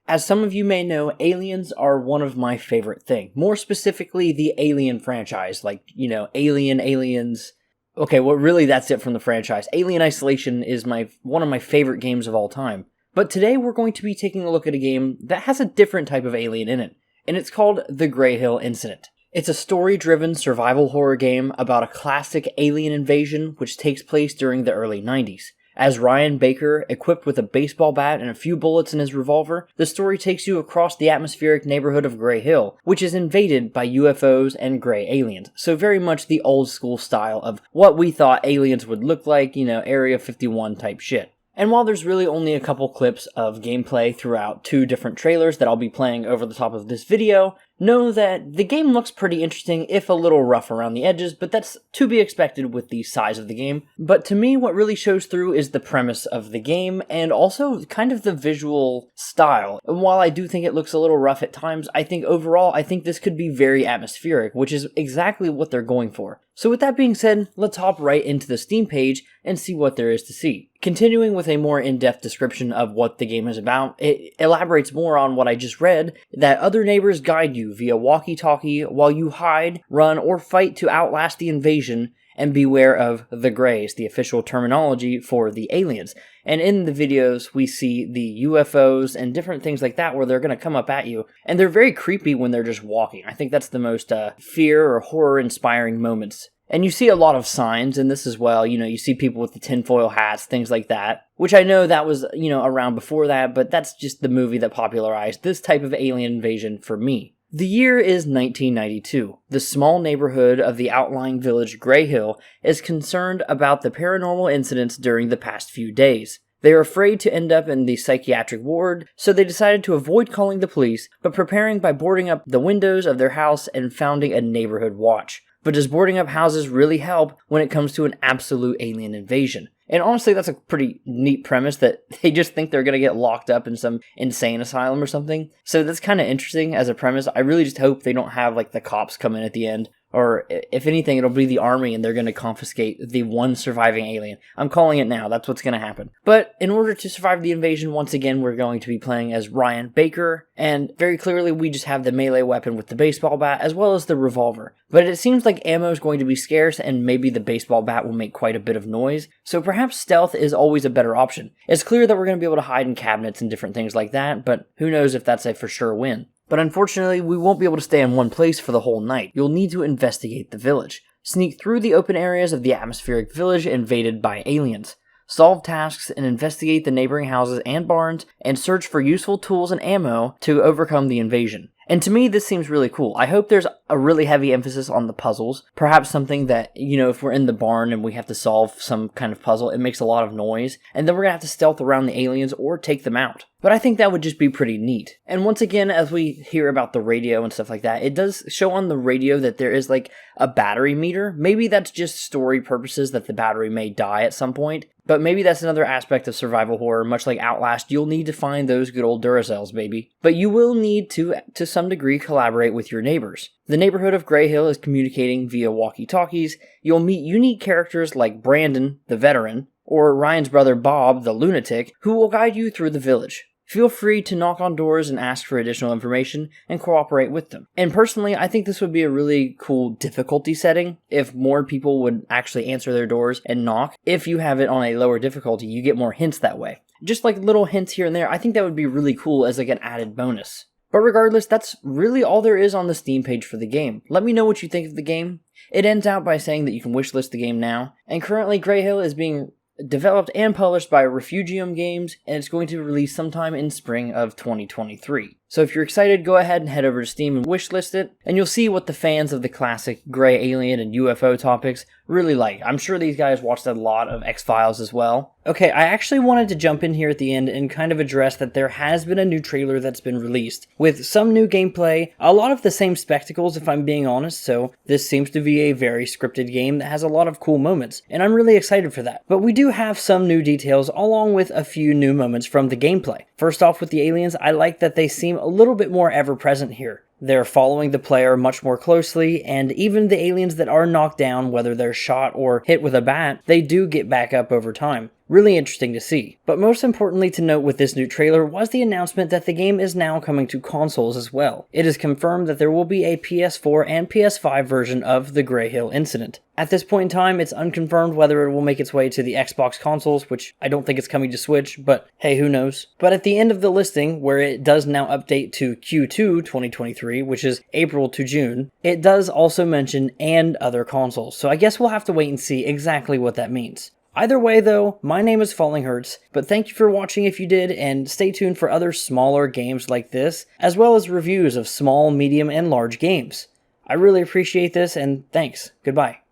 As some of you may know, aliens are one of my favorite things. More specifically, the Alien franchise. Like, Alien, Aliens. Okay, well, really, that's it from the franchise. Alien Isolation is one of my favorite games of all time. But today we're going to be taking a look at a game that has a different type of alien in it. And it's called The Greyhill Incident. It's a story-driven survival horror game about a classic alien invasion which takes place during the early 90s. As Ryan Baker, equipped with a baseball bat and a few bullets in his revolver, the story takes you across the atmospheric neighborhood of Greyhill, which is invaded by UFOs and grey aliens. So very much the old school style of what we thought aliens would look like, Area 51 type shit. And while there's really only a couple clips of gameplay throughout 2 different trailers that I'll be playing over the top of this video, know that the game looks pretty interesting, if a little rough around the edges, but that's to be expected with the size of the game. But to me, what really shows through is the premise of the game, and also kind of the visual style. And while I do think it looks a little rough at times, I think overall, I think this could be very atmospheric, which is exactly what they're going for. So with that being said, let's hop right into the Steam page and see what there is to see. Continuing with a more in-depth description of what the game is about, it elaborates more on what I just read, that other neighbors guide you via walkie-talkie while you hide, run, or fight to outlast the invasion, and beware of the Greys, the official terminology for the aliens. And in the videos, we see the UFOs and different things like that where they're going to come up at you, and they're very creepy when they're just walking. I think that's the most fear or horror-inspiring moments. And you see a lot of signs in this as well. You see people with the tinfoil hats, things like that. Which I know that was, around before that, but that's just the movie that popularized this type of alien invasion for me. The year is 1992. The small neighborhood of the outlying village Greyhill is concerned about the paranormal incidents during the past few days. They are afraid to end up in the psychiatric ward, so they decided to avoid calling the police, but preparing by boarding up the windows of their house and founding a neighborhood watch. But does boarding up houses really help when it comes to an absolute alien invasion? And honestly, that's a pretty neat premise that they just think they're going to get locked up in some insane asylum or something. So that's kind of interesting as a premise. I really just hope they don't have the cops come in at the end. Or if anything, it'll be the army and they're going to confiscate the one surviving alien. I'm calling it now. That's what's going to happen. But in order to survive the invasion, once again, we're going to be playing as Ryan Baker. And very clearly, we just have the melee weapon with the baseball bat as well as the revolver. But it seems like ammo is going to be scarce and maybe the baseball bat will make quite a bit of noise. So perhaps stealth is always a better option. It's clear that we're going to be able to hide in cabinets and different things like that, but who knows if that's a for sure win. But unfortunately, we won't be able to stay in one place for the whole night. You'll need to investigate the village. Sneak through the open areas of the atmospheric village invaded by aliens. Solve tasks and investigate the neighboring houses and barns, and search for useful tools and ammo to overcome the invasion. And to me, this seems really cool. I hope there's a really heavy emphasis on the puzzles. Perhaps something that, if we're in the barn and we have to solve some kind of puzzle, it makes a lot of noise. And then we're going to have to stealth around the aliens or take them out. But I think that would just be pretty neat. And once again, as we hear about the radio and stuff like that, it does show on the radio that there is a battery meter. Maybe that's just story purposes that the battery may die at some point. But maybe that's another aspect of survival horror. Much like Outlast, you'll need to find those good old Duracells, baby. But you will need to some degree, collaborate with your neighbors. The neighborhood of Greyhill is communicating via walkie-talkies. You'll meet unique characters like Brandon, the veteran, or Ryan's brother Bob, the lunatic, who will guide you through the village. Feel free to knock on doors and ask for additional information and cooperate with them. And personally, I think this would be a really cool difficulty setting if more people would actually answer their doors and knock. If you have it on a lower difficulty, you get more hints that way. Just little hints here and there, I think that would be really cool as an added bonus. But regardless, that's really all there is on the Steam page for the game. Let me know what you think of the game. It ends out by saying that you can wishlist the game now. And currently, Greyhill is being developed and published by Refugium Games, and it's going to release sometime in spring of 2023. So if you're excited, go ahead and head over to Steam and wishlist it, and you'll see what the fans of the classic gray alien and UFO topics really like. I'm sure these guys watched a lot of X-Files as well. Okay, I actually wanted to jump in here at the end and kind of address that there has been a new trailer that's been released, with some new gameplay, a lot of the same spectacles if I'm being honest, so this seems to be a very scripted game that has a lot of cool moments, and I'm really excited for that. But we do have some new details along with a few new moments from the gameplay. First off with the aliens, I like that they seem a little bit more ever-present here. They're following the player much more closely, and even the aliens that are knocked down, whether they're shot or hit with a bat, they do get back up over time. Really interesting to see. But most importantly to note with this new trailer was the announcement that the game is now coming to consoles as well. It is confirmed that there will be a PS4 and PS5 version of the Greyhill incident. At this point in time, it's unconfirmed whether it will make its way to the Xbox consoles, which I don't think it's coming to Switch, but hey, who knows. But at the end of the listing, where it does now update to Q2 2023, which is April to June, it does also mention and other consoles, so I guess we'll have to wait and see exactly what that means. Either way though, my name is Falling Hurts, but thank you for watching if you did, and stay tuned for other smaller games like this, as well as reviews of small, medium, and large games. I really appreciate this, and thanks. Goodbye.